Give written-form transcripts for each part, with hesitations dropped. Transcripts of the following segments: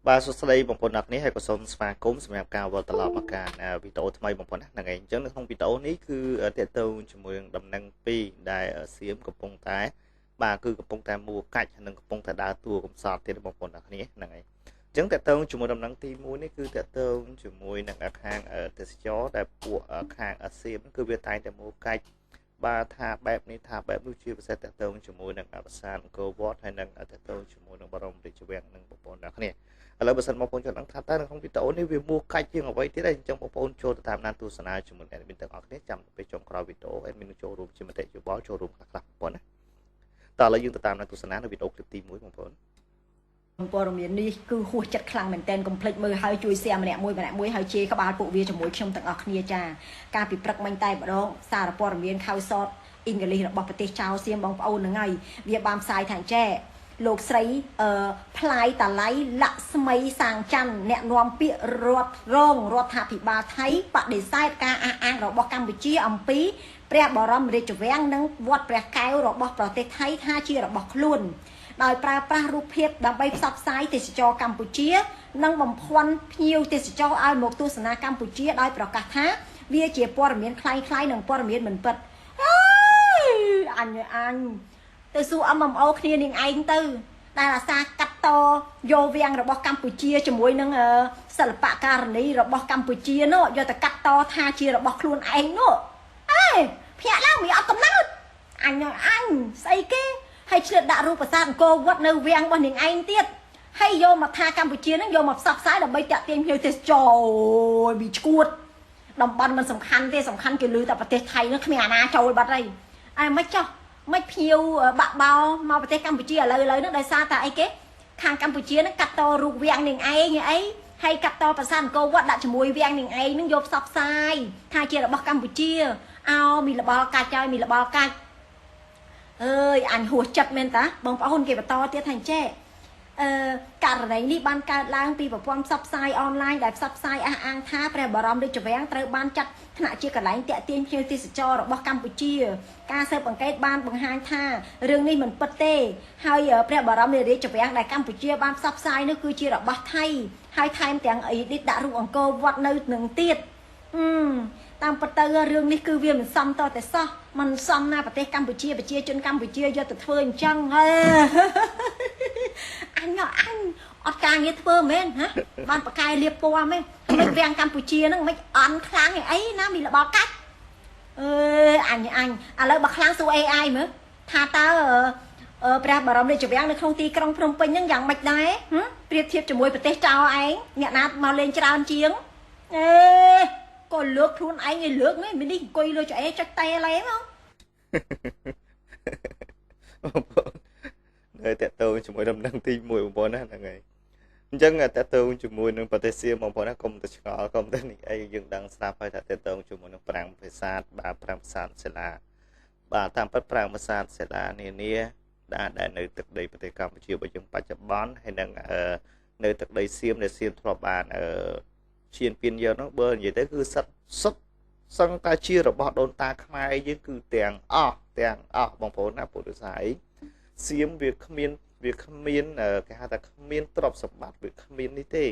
បាទសួស្តីបងប្អូនអ្នកនេះហើយក៏សូមស្វាគមន៍សម្រាប់ការវិលត្រឡប់មកការវីដេអូថ្មីបងប្អូនណាហ្នឹងហើយអញ្ចឹងនៅក្នុងវីដេអូនេះគឺតកតងជាមួយនឹងដំណឹងពីរដែលសៀមកំពុងតែបាទគឺកំពុងតែមួកាច់និងកំពុងតែដើរតួកំសត់ទៀតបងប្អូនអ្នកនេះហ្នឹងហើយអញ្ចឹងតកតងជាមួយដំណឹងទី1នេះគឺតកតងជាមួយនឹងខាងទេសចរដែលពួកខាងសៀមគឺវាតែងតែមួកាច់បាទថាបែបនេះថាបែបនោះជាពិសេសតកតងជាមួយនឹងប្រាសាទអង្គរវត្តហើយនិងតកតងជាមួយនឹងបរមរាជវាំងនិងបងប្អូនអ្នកនេះឥឡូវបើសិនបងប្អូនចង់ដឹងថាតើនៅក្នុងវីដេអូនេះវាមួកាច់ជាងអ្វីទៀតហើយអញ្ចឹងបងប្អូនចូលទៅតាមដានទស្សនាជាមួយនឹង admin ទាំងអស់គ្នាចាំពេលចុងក្រោយវីដេអូ admin នឹងចូលរួមជាមតិយោបល់ចូលរួមខ្លះៗបងប្អូនណាតើឥឡូវយើងទៅតាមដានទស្សនានៅវីដេអូ clip ទី1បងប្អូនព័ត៌មាននេះគឺហួសចិត្តខ្លាំងមែនទែនកុំភ្លេចមើលហើយជួយ share ម្នាក់មួយហើយជេរក្បាលពួកវាជាមួយខ្ញុំទាំងអស់គ្នាចាការពិព្រឹកមិញតែម្ដងសារព័ត៌មានខៅសតអ៊ីងគ្លីសរបស់ប្រទេសចៅសៀមបងប្អូនហ្នឹងហើយវាបានផ្សាយថាចែលោកស្រីផ្លាយតាឡៃលក្ស្មីសាងច័ន្ទអ្នកនាំពាក្យរដ្ឋាភិបាលថៃបដិសេធការអះអាងរបស់កម្ពុជាអំពីព្រះបរមរាជវាំងនិងវត្តព្រះកែវរបស់ប្រទេសថៃថាជារបស់ខ្លួនដោយប្រើប្រាស់រូបភាពដើម្បីផ្សព្វផ្សាយទេសចរកម្ពុជានិងបំភាន់ភ្ញៀវទេសចរឲ្យមកទស្សនាកម្ពុជាដោយប្រកាសថាវាជាព័ត៌មានคล้ายៗនិងព័ត៌មានមិនពិតអញទៅសួរ MMO គ្នានាងឯងទៅដែលអាសាកាត់តយកវាំងរបស់កម្ពុជាជាមួយនឹងសិល្បៈការនីរបស់កម្ពុជានោះយកទៅកាត់តថាជារបស់ខ្លួនឯងនោះភ្ញាក់ឡើងមិនអត់កំណត់អញស្អីគេហើយឆ្លៀតដាក់រូបប្រាសាទអង្គរវត្តនៅវាំងរបស់នាងឯងទៀតហើយយកមកថាកម្ពុជានឹងយកមកផ្សព្វផ្សាយដើម្បីតាក់ទាញភ្ញៀវទេសចរអូយវាឈួតតំបន់មិនសំខាន់ទេសំខាន់គេលើតែប្រទេសថៃនោះគ្មានអាណាចូលបាត់ហើយមិនចោះមិនភ្ញៀវបាក់បោមកប្រទេសកម្ពុជាឥឡូវហ្នឹងដោយសារតែអីគេខាងកម្ពុជាហ្នឹងកាត់តរូបវាំងនាងឯងអីហើយកាត់តប្រាសាទអង្គរវត្តដាក់ជាមួយវាំងនាងឯងហ្នឹងយកផ្សព្វផ្សាយថាជារបស់កម្ពុជាមានល្បល់កាច់ហើយមានល្បល់កាច់អើយអញហួសចិត្តមែនតាបងប្អូនគេបន្តទៀតថាអញ្ចេះករណីនេះបានកើតឡើងពីប្រព័ន្ធផ្សព្វផ្សាយអនឡាញដែលផ្សព្វផ្សាយអះអាងថាព្រះបរមរាជវាំងត្រូវបានចាត់ថ្នាក់ជាកន្លែងតាក់ទាញភ្ញៀវទេសចររបស់កម្ពុជាការស៊ើបអង្កេតបានបង្ហាញថារឿងនេះមិនពិតទេហើយព្រះបរមរាជវាំងដែលកម្ពុជាបានផ្សព្វផ្សាយនោះគឺជារបស់ថៃហើយថែមទាំងអីនេះដាក់រូបអង្គរវត្តនៅនឹងទៀតតាមពិតទៅរឿងនេះគឺវាមិនសមតតែសោះមិនសមណាប្រទេសកម្ពុជាប្រជាជនកម្ពុជាយកទៅធ្វើអញ្ចឹងអញអត់ការងារធ្វើមែនហ៎បានប្រកែលៀបពណ៌មែនមិនវាំងកម្ពុជាហ្នឹងមិនអន់ខ្លាំងអីណាមានល្បល់កាច់អញឥឡូវបើខ្លាំងសួរ AI មើលថាតើព្រះបរមរាជវាំងនៅក្នុងទីក្រុងភ្នំពេញហ្នឹងយ៉ាងម៉េចដែរប្រៀបធៀបជាមួយប្រទេសចៅឯងអ្នកណាមកលេងច្រើនជាងក៏លើកខ្លួនឯងឲ្យលើកនេះនេះអង្គុយលើឆ្អេចុចតែឡែមកបងប្អូននៅតកតងជាមួយដំណឹងទី1បងប្អូនណាហ្នឹងហើយអញ្ចឹងតកតងជាមួយនឹងប្រទេសសៀមបងប្អូនណាកុំទៅឆ្ងល់កុំទៅនេះអីយើងដឹងស្រាប់ហើយថាតកតងជាមួយនឹងប្រាង្គប្រាសាទបាទប្រាង្គប្រាសាទសិលាបាទតាមពិតប្រាង្គប្រាសាទសិលានានាដែលនៅទឹកដីប្រទេសកម្ពុជារបស់យើងបច្ចុប្បន្នហើយនឹងនៅទឹកដីសៀមដែលសៀមធ្លាប់បានឈានពៀនយកនោះបើនិយាយទៅគឺសុទ្ធសឹងតែជារបស់ដូនតាខ្មែរយើងគឺទាំងអស់បងប្អូនណាពុទ្ធសាសនាសៀមវាគ្មានគេហៅថាគ្មានទ្រព្យសម្បត្តិវាគ្មាននេះទេ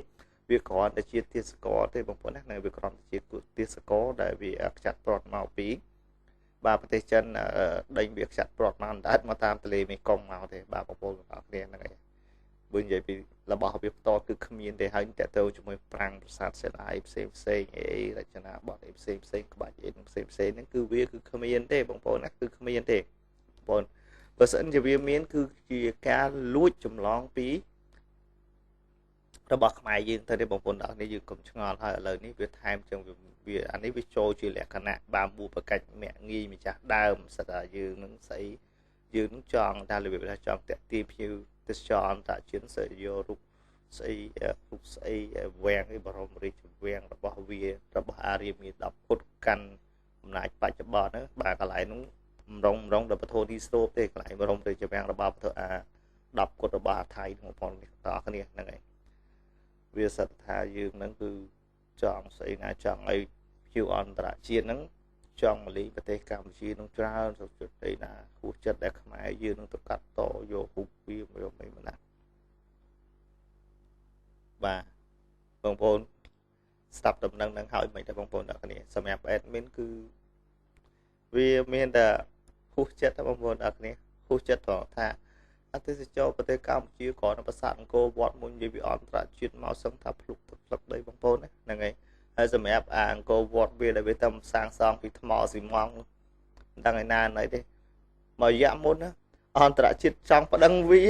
វាគ្រាន់តែជាទេសកលទេបងប្អូនណានៅវាគ្រាន់តែជាទេសកលដែលវាខ្ចាត់ប្រត់មកពីបាទប្រទេសចិនដេញវាខ្ចាត់ប្រត់មកអណ្ដែតមកតាមទន្លេមេគង្គមកទេបាទបងប្អូនទាំងអស់គ្នាហ្នឹងហើយបើនិយាយពីរបស់វាផ្ទាល់គឺគ្មានទេហើយតើទៅជាមួយប្រាង្គប្រាសាទសិលាផ្សេងអីរចនាបថអីផ្សេងក្បាច់អីផ្សេងហ្នឹងគឺវាគឺគ្មានទេបងប្អូនណាគឺគ្មានទេបងប្អូនបើសិនជាវាមានគឺជាការលួចចម្លងពីរបស់ខ្មែរយើងទៅទេបងប្អូនដល់នេះយើងកុំឆ្ងល់ហើយឥឡូវនេះវាថែមចឹងវាអានេះវាចូលជាលក្ខណៈបាមូបកាច់មាក់ងាយម្ចាស់ដើមសិតថាយើងនឹងស្អីយើងនឹងចង់តែរបៀបថាចង់តាក់ទាញភ្ញៀវទេសចរអន្តរជាតិស្អីយករូបស្អីវាំងបរមរាជវាំងរបស់វារបស់អារាមី10ពុទ្ធកាន់អំណាចបច្ចុប្បន្នបាទកន្លែងនោះរងដល់ពធទីស្ទូបទេកន្លែងបរមរាជវាំងរបស់ពធអា10ពុទ្ធរបស់ថៃបងប្អូនទាំងអស់គ្នាហ្នឹងហើយវាសិតថាយើងហ្នឹងគឺចង់ស្អីណាចង់ឲ្យភ្ញៀវអន្តរជាតិហ្នឹងចង់មកលេងប្រទេសកម្ពុជានឹងច្រើនសុខចិត្តអីណាហួសចិត្តដែលខ្មែរយើងនឹងទៅកាត់តយករូបវាយកមិនណាប បាទបងប្អូនស្ដាប់ដំណឹងនឹងហើយមិនតែបងប្អូនអ្នកគ្នាសម្រាប់ admin គឺវាមានតែហួសចិត្តបងប្អូនអ្នកគ្នាហួសចិត្តត្រង់ថាអតិថិជនប្រទេសកម្ពុជាគ្រាន់តែប្រាសាទអង្គរវត្តមួយនិយាយពីអន្តរជាតិមកសឹងថាភ្លុកទឹកភ្លឹកដីបងប្អូនហ្នឹងហើយហើយសម្រាប់អង្គរវត្តវាដែលវាតែសាងសង់ពីថ្មស៊ីម៉ងតមិនដឹងឯណាណីទេមករយៈមុនណាអន្តរជាតិចង់ប្តឹងវា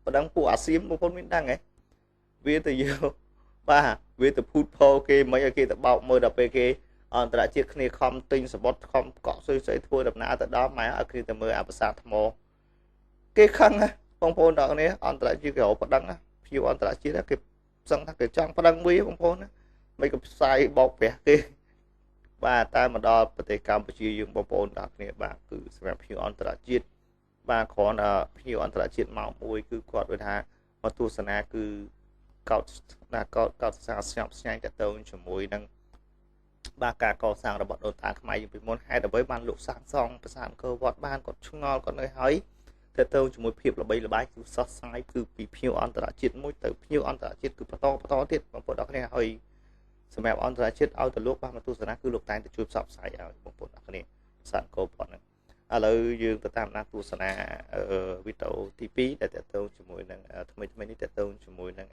ប្តឹងពួកអាស៊ានបងប្អូនមានដឹងហ៎វាទៅយកបាទវាទៅភូតផោគេមិនឲ្យគេទៅបោកមើលដល់ពេលគេអន្តរជាតិគ្នាខំទិញសបុតខំកក់ស្អីធ្វើដំណើរទៅដល់ម៉ែឲ្យគ្នាទៅមើលអាប្រាសាទថ្មគេខឹងណាបងប្អូនទាំងគ្នាអន្តរជាតិគេរកប្តឹងណាភៀវអន្តរជាតិគេសឹងថាគេចង់ប្តឹងវាបងប្អូនណាមិនក៏ផ្សាយបោកប្រាស់គេបាទតែមកដល់ប្រទេសកម្ពុជាយើងបងប្អូនទាំងគ្នាបាទគឺសម្រាប់ភៀវអន្តរជាតិបាទគ្រាន់តែភៀវអន្តរជាតិមកមួយគឺគាត់វាថាមកទស្សនាគឺកោតណាកោតសរសើរស្ញប់ស្ញែងតទៅជាមួយនឹងបាទការកសាងរបស់ដូនតាខ្មែរយើងពីមុនហេតុអ្វីបានលោកសាងសង់ប្រាសាទអង្គរវត្តបានគាត់ឆ្ងល់គាត់នៅហើយតទៅជាមួយភាពល្បីល្បាញគឺសោះស្រាយគឺពីភៀវអន្តរជាតិមួយទៅភៀវអន្តរជាតិគឺបន្តទៀតបងប្អូនអ្នកគ្នាហើយសម្រាប់អន្តរជាតិឲ្យទៅលោកបានមកទស្សនាគឺលោកតែងតែជួយផ្សព្វផ្សាយឲ្យបងប្អូនអ្នកគ្នាប្រាសាទអង្គរវត្តហ្នឹងឥឡូវយើងទៅតាមដានទស្សនាវីដេអូទី2ដែលតទៅជាមួយនឹងថ្មីនេះតទៅជាមួយនឹង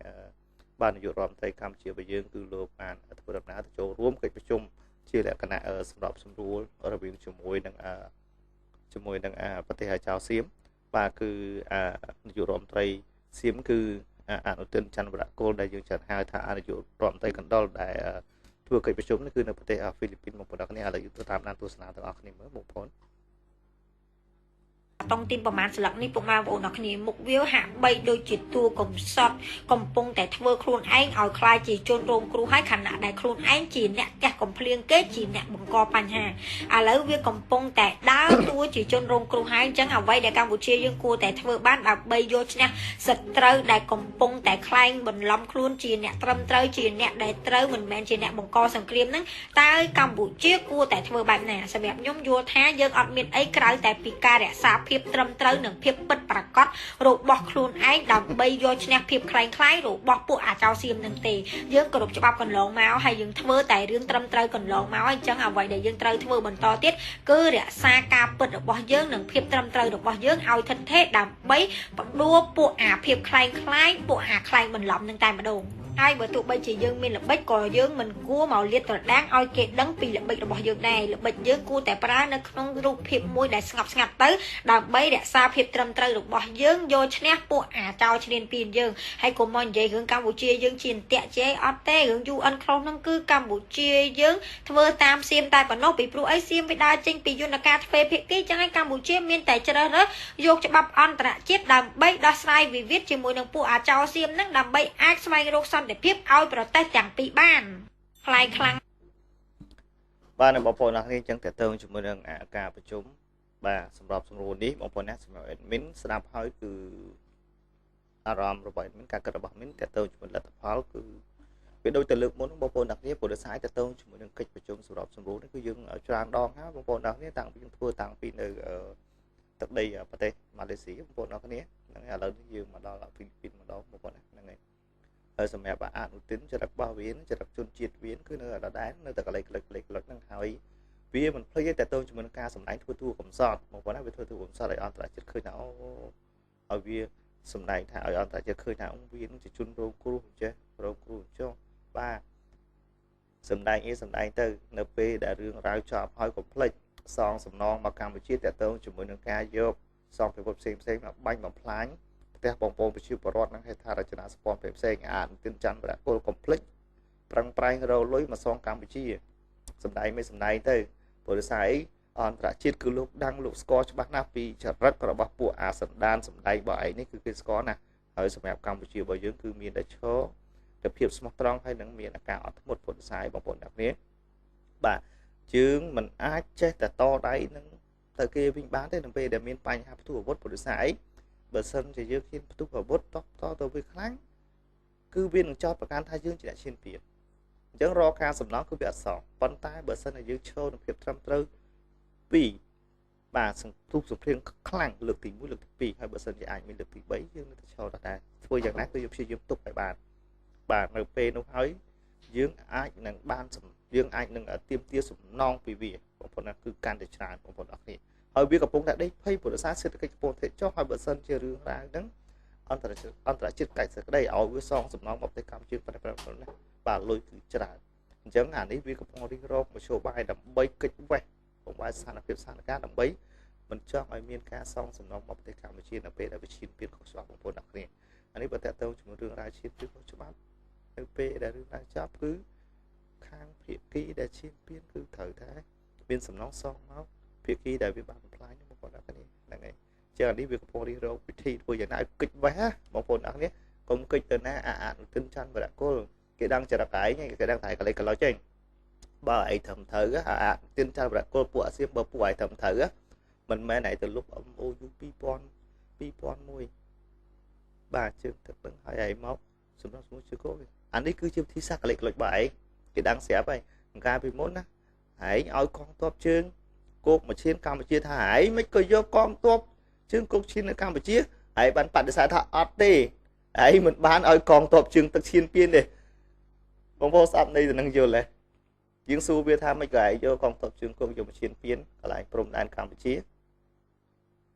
បាទនាយករដ្ឋមន្ត្រីកម្ពុជារបស់យើងគឺលោកបានធ្វើដំណើរទៅចូលរួមកិច្ចប្រជុំជាលក្ខណៈសម្របសម្រួលរវាងជាមួយនឹងប្រទេសចៅសៀមបាទគឺនាយករដ្ឋមន្ត្រីសៀមគឺអនុទិនច័ន្ទវរៈគុលដែលយើងចាត់ហៅថានាយករដ្ឋមន្ត្រីកណ្ដុរដែលធ្វើកិច្ចប្រជុំនេះគឺនៅប្រទេសហ្វីលីពីនបងប្អូនអ្នកគ្នាឥឡូវយើងទៅតាមដានទស្សនាទាំងអស់គ្នាមើលបងប្អូនតង់ទីនប្រមាណស្លឹកនេះពុកម៉ែបងប្អូនអ្នកគ្នាមុខវាហាក់បីដូចជាតួកំសត់កំពុងតែធ្វើខ្លួនឯងឲ្យខ្លាចជាជនរងគ្រោះហើយខណៈដែលខ្លួនឯងជាអ្នកផ្ទះកំភ្លៀងគេជាអ្នកបង្កបញ្ហាឥឡូវវាកំពុងតែដើរតួជាជនរងគ្រោះហើយអញ្ចឹងអ្វីដែលកម្ពុជាយើងគួរតែធ្វើបានដើម្បីយកឈ្នះសត្រូវដែលកំពុងតែខ្លែងបន្លំខ្លួនជាអ្នកត្រឹមត្រូវជាអ្នកដែលត្រូវមិនមែនជាអ្នកបង្កសង្គ្រាមហ្នឹងតើកម្ពុជាគួរតែធ្វើបែបណាសម្រាប់ខ្ញុំយល់ថាយើងអត់មានអីក្រៅតែពីការរក្សាភាពត្រឹមត្រូវនិងភាពពិតប្រាកដរបស់ខ្លួនឯងដើម្បីយកឈ្នះភាពคล้ายៗរបស់ពួកអាចោសៀមនឹងទេយើងគោរពច្បាប់កន្លងមកហើយយើងធ្វើតែរឿងត្រឹមត្រូវកន្លងមកហើយអញ្ចឹងអ្វីដែលយើងត្រូវធ្វើបន្តទៀតគឺរក្សាការពិតរបស់យើងនិងភាពត្រឹមត្រូវរបស់យើងឲ្យថិតថេរដើម្បីបដួលពួកអាភាពคล้ายៗពួកអាខ្លែងបន្លំនឹងតែម្ដងហើយបើទោះបីជាយើងមានល្បិចក៏យើងមិនគួរមកលាតត្រដាងឲ្យគេដឹងពីល្បិចរបស់យើងដែរល្បិចយើងគួរតែប្រើនៅក្នុងរូបភាពមួយដែលស្ងប់ស្ងាត់ទៅដើម្បីរក្សាភាពត្រឹមត្រូវរបស់យើងយកឈ្នះពួកអាចោឈ្នានពានយើងហើយកុំមកនិយាយរឿងកម្ពុជាយើងជាអន្ទាក់ជេអត់ទេរឿង UN Close ហ្នឹងគឺកម្ពុជាយើងធ្វើតាមសៀមតែប៉ុណ្ណោះពីព្រោះអីសៀមវាដើរចេញពីយន្តការទ្វេភាគីចឹងហើយកម្ពុជាមានតែជ្រើសរើសយកច្បាប់អន្តរជាតិដើម្បីដោះស្រាយវិវាទជាមួយនឹងពួកអាចោសៀមហ្នឹងដើម្បីអាចស្វែងរកសន្តិភាពឲ្យប្រទេសទាំងពីរបានខ្លាយខ្លាំងបាទបងប្អូនអ្នកនេះអញ្ចឹងតើតើជាមួយនឹងការប្រជុំបាទសម្រាប់សម្រួលនេះបងប្អូនអ្នកសម្រាប់ admin ស្ដាប់ហើយគឺអារម្មណ៍របស់ admin ការគិតរបស់ admin តើតើជាមួយលទ្ធផលគឺវាដូចទៅលើកមុនបងប្អូនអ្នកនេះព្រោះដោយសារតើតើជាមួយនឹងកិច្ចប្រជុំសម្រាប់សម្រួលនេះគឺយើងច្រើនដងហើយបងប្អូនអ្នកនេះតាំងពីយើងធ្វើតាំងពីនៅទឹកដីប្រទេសម៉ាឡេស៊ីបងប្អូនអ្នកនេះហ្នឹងឥឡូវនេះយើងមកដល់ហ្វីលីពីនម្ដងបងប្អូនហ្នឹងហើយហើយសម្រាប់អនុទិនចរិតរបស់វាចរិតជនជាតិវាគឺនៅដដែលនៅតែកន្លែងក្លេកហ្នឹងហើយវាមិនភ្លេចទេតើតើជាមួយនឹងការសម្ដែងធ្វើតួកំសត់បងប្អូនណាវាធ្វើតួកំសត់ឲ្យអន្តរជាតិឃើញថាអូឲ្យវាសម្ដែងថាឲ្យអន្តរជាតិឃើញថាវានឹងជាជនរងគ្រោះអញ្ចេះរងគ្រោះអញ្ចឹងបាទសម្ដែងទៅនៅពេលដែលរឿងរ៉ាវចប់ហើយកុំភ្លេចសងសំណងមកកម្ពុជាតើតើជាមួយនឹងការយកសងពិវត្តផ្សេងមកបាញ់បំផ្លាញផ្ទះបងប្អូនប្រជាពលរដ្ឋនឹងហេដ្ឋារចនាសម្ព័ន្ធផ្សេងអានទិនច័ន្ទវរៈគុលកុំភ្លេចប្រឹងប្រែងរលុយមកសងកម្ពុជាសម្ដែងមិនសម្ដែងទៅព្រោះដោយសារអីអន្តរជាតិគឺលោកដឹងលោកស្គាល់ច្បាស់ណាស់ពីចរិតរបស់ពួកអាសន្តានសម្ដែងរបស់ឯងនេះគឺគេស្គាល់ណាស់ហើយសម្រាប់កម្ពុជារបស់យើងគឺមានតែឈរតែភាពស្មោះត្រង់ហើយនឹងមានការអត់ធ្មត់ព្រោះដោយសារបងប្អូនអ្នកនេះបាទយើងមិនអាចចេះតែតដៃនឹងទៅគេវិញបានទេនៅពេលដែលមានបញ្ហាផ្ទុះអាវុធព្រោះដោយសារអីបើសិនជាយើងហ៊ានផ្ទុះអាវុធតទៅវាខ្លាំងគឺវានឹងចោទប្រកាន់ថាយើងជាអ្នកឈានពានអញ្ចឹងរកការសំណងគឺវាអត់សងប៉ុន្តែបើសិនជាយើងឈរនៅភាពត្រឹមត្រូវ2បាទសង្ទុះសង្គ្រាមខ្លាំងលើកទី1លើកទី2ហើយបើសិនជាអាចមានលើកទី3យើងនៅតែឈរដែរធ្វើយ៉ាងណាគឺយើងព្យាយាមទប់ឲ្យបាន បាទនៅពេលនោះហើយយើងអាចនឹងបានយើងអាចនឹងទៀមទាសំណងពីវាបងប្អូនណាគឺកាន់តែច្រើនបងប្អូនអរគ្នាហើយវាកំពុងតែដេកភ័យព្រោះសារសេដ្ឋកិច្ចកំពុងតែចុះហើយបើសិនជារឿងរ៉ាវហ្នឹងអន្តរជាតិកាច់សេចក្តីឲ្យវាសងសំណងមកទៅកម្ពុជាប៉ុណ្ណេះណាបាទលុយគឺច្រើនអញ្ចឹងអានេះវាកំពុងរិះរោបមធ្យោបាយដើម្បីកិច្ចវេះបង្វែរស្ថានភាពស្ថានភាពដើម្បីមិនចង់ឲ្យមានការសងសំណងមកប្រទេសកម្ពុជានៅពេលដែលវាឈានពានខុសច្បាប់បងប្អូនអរគ្នាអានេះបើតើតើជាមួយរឿងរ៉ាវឈានពានខុសច្បាប់នៅពេលដែលរឿងរ៉ាវចប់គឺខាងភាគីដែលឈានពានគឺត្រូវតែមានសំណងសងមកភាគីដែលវាបានបំផ្លាញបងប្អូនអរគ្នាហ្នឹងហើយចឹងអានេះវាកំពុងរិះរោបវិធីធ្វើយ៉ាងណាឲ្យកិច្ចវេះបងប្អូនអរគ្នាកុំកិច្ចទៅណាអនុទិនច័ន្ទវរៈគុលគេដឹងចរិតឯងគេដឹងតែកលេចកលោចេញបើឯងត្រឹមត្រូវអនុទិនច័ន្ទវរៈគុលពួកអាសៀមបើពួកឯងត្រឹមត្រូវមិនមែនឯងទៅលុប MOU 2001បាទជើងទឹកនឹងឲ្យឯងមកសម្រាប់សួរជឿគោអានេះគឺជាវិធីសាស្ត្រកលេចកលុចបើឯងគេដឹងស្រាប់ហើយកាលពីមុនណាឯងឲ្យកងទ័ពជើងគោកមកឈានកម្ពុជាថាឯងមិនក៏យកកងទ័ពជើងគោកឈាននៅកម្ពុជាឯងបានបដិសេធថាអត់ទេឯងមិនបានឲ្យកងទ័ពជើងទឹកឈានពានទេបងប្អូនស្ដាប់នៃទៅនឹងយល់ទេយើងសួរវាថាមិនក៏ឯងយកកងទ័ពជើងគោកយកមកឈានពានកន្លែងព្រំដែនកម្ពុជា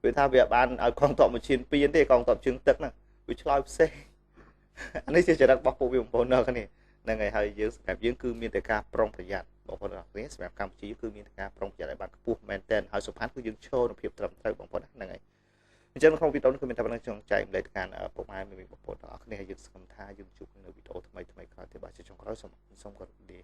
វាថាវាបានឲ្យកងទ័ពមកឈានពានទេកងទ័ពជើងទឹកហ្នឹងវាឆ្លើយផ្សេងអានេះជាចរិតរបស់ពួកវាបងប្អូននៅគ្នាហ្នឹងហើយយើងសម្រាប់យើងគឺមានតែការប្រុងប្រយ័ត្នបងប្អូនទាំងអស់គ្នាសម្រាប់កម្ពុជាគឺមានតែការប្រុងប្រយ័ត្នឲ្យបានខ្ពស់មែនទែនហើយសំខាន់គឺយើងឈរនៅភាពត្រឹមត្រូវបងប្អូនហ្នឹងហើយអញ្ចឹងក្នុងវីដេអូនេះគឺមានតែប៉ុណ្្នឹងចង់ចែកម្លែកទៅកាន់ពុកម៉ែបងប្អូនទាំងអស់គ្នាយើងសង្ឃឹមថាយើងជួបនៅវីដេអូថ្មីក្រោយទៀតបាទជាចុងក្រោយសូមគោរពលា